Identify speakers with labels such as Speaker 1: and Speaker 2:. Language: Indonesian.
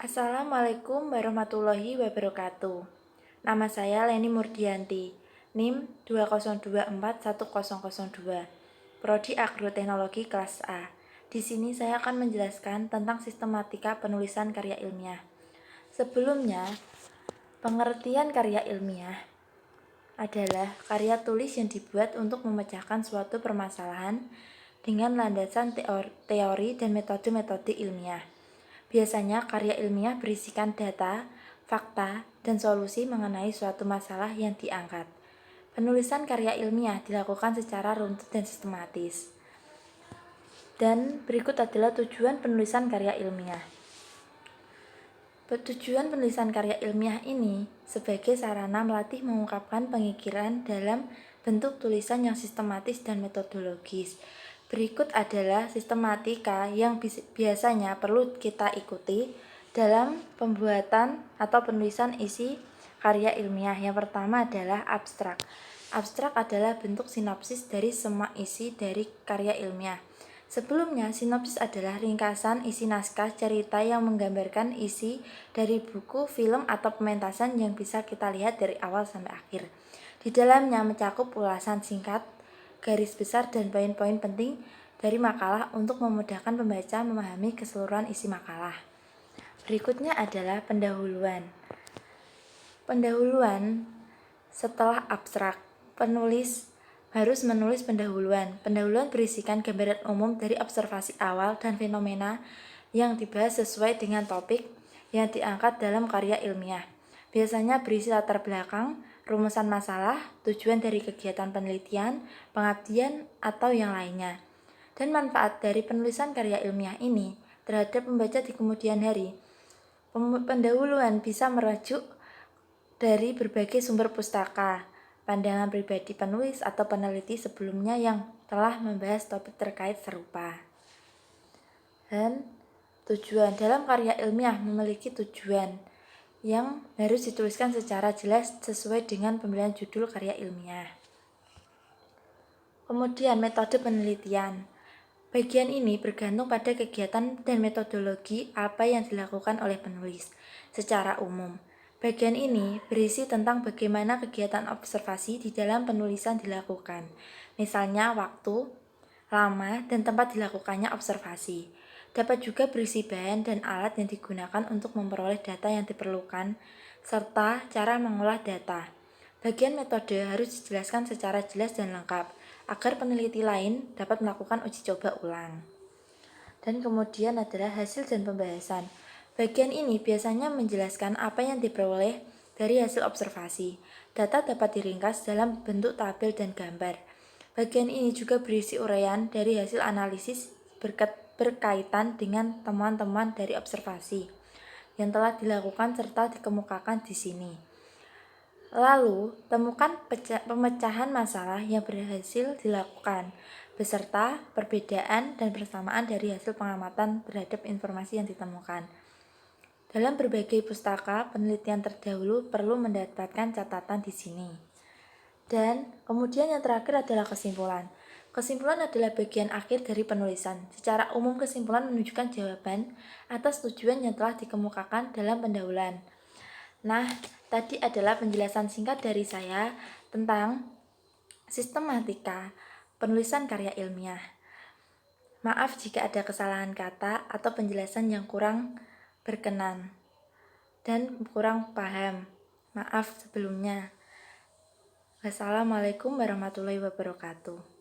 Speaker 1: Assalamualaikum warahmatullahi wabarakatuh. Nama saya Leni Murdianti, NIM 202410002, Prodi Agroteknologi kelas A. Di sini saya akan menjelaskan tentang sistematika penulisan karya ilmiah. Sebelumnya, pengertian karya ilmiah adalah karya tulis yang dibuat untuk memecahkan suatu permasalahan dengan landasan teori dan metode-metode ilmiah. Biasanya karya ilmiah berisikan data, fakta, dan solusi mengenai suatu masalah yang diangkat. Penulisan karya ilmiah dilakukan secara runtut dan sistematis. Dan berikut adalah tujuan penulisan karya ilmiah. Tujuan penulisan karya ilmiah ini sebagai sarana melatih mengungkapkan pemikiran dalam bentuk tulisan yang sistematis dan metodologis. Berikut adalah sistematika yang biasanya perlu kita ikuti dalam pembuatan atau penulisan isi karya ilmiah. Yang pertama adalah abstrak. Abstrak adalah bentuk sinopsis dari semua isi dari karya ilmiah. Sebelumnya, sinopsis adalah ringkasan isi naskah cerita yang menggambarkan isi dari buku, film, atau pementasan yang bisa kita lihat dari awal sampai akhir. Di dalamnya mencakup ulasan singkat, garis besar, dan poin-poin penting dari makalah untuk memudahkan pembaca memahami keseluruhan isi makalah. Berikutnya adalah pendahuluan. Pendahuluan setelah abstrak, penulis harus menulis pendahuluan. Pendahuluan berisikan gambaran umum dari observasi awal dan fenomena yang dibahas sesuai dengan topik yang diangkat dalam karya ilmiah. Biasanya berisi latar belakang, rumusan masalah, tujuan dari kegiatan penelitian, pengabdian, atau yang lainnya. Dan manfaat dari penulisan karya ilmiah ini terhadap pembaca di kemudian hari. Pendahuluan bisa merujuk dari berbagai sumber pustaka, pandangan pribadi penulis atau peneliti sebelumnya yang telah membahas topik terkait serupa. Dan tujuan dalam karya ilmiah memiliki tujuan yang harus dituliskan secara jelas sesuai dengan pemilihan judul karya ilmiah. Kemudian metode penelitian. Bagian ini bergantung pada kegiatan dan metodologi apa yang dilakukan oleh penulis secara umum. Bagian ini berisi tentang bagaimana kegiatan observasi di dalam penulisan dilakukan, misalnya waktu, lama, dan tempat dilakukannya observasi. Dapat juga berisi bahan dan alat yang digunakan untuk memperoleh data yang diperlukan, serta cara mengolah data. Bagian metode harus dijelaskan secara jelas dan lengkap, agar peneliti lain dapat melakukan uji coba ulang. Dan kemudian adalah hasil dan pembahasan. Bagian ini biasanya menjelaskan apa yang diperoleh dari hasil observasi. Data dapat diringkas dalam bentuk tabel dan gambar. Bagian ini juga berisi uraian dari hasil analisis berkaitan dengan temuan-temuan dari observasi yang telah dilakukan serta dikemukakan di sini. Lalu, temukan pemecahan masalah yang berhasil dilakukan, beserta perbedaan dan persamaan dari hasil pengamatan terhadap informasi yang ditemukan. Dalam berbagai pustaka, penelitian terdahulu perlu mendapatkan catatan di sini. Dan kemudian yang terakhir adalah kesimpulan. Kesimpulan adalah bagian akhir dari penulisan. Secara umum, kesimpulan menunjukkan jawaban atas tujuan yang telah dikemukakan dalam pendahuluan. Nah, tadi adalah penjelasan singkat dari saya tentang sistematika penulisan karya ilmiah. Maaf jika ada kesalahan kata atau penjelasan yang kurang berkenan dan kurang paham. Maaf sebelumnya. Wassalamualaikum warahmatullahi wabarakatuh.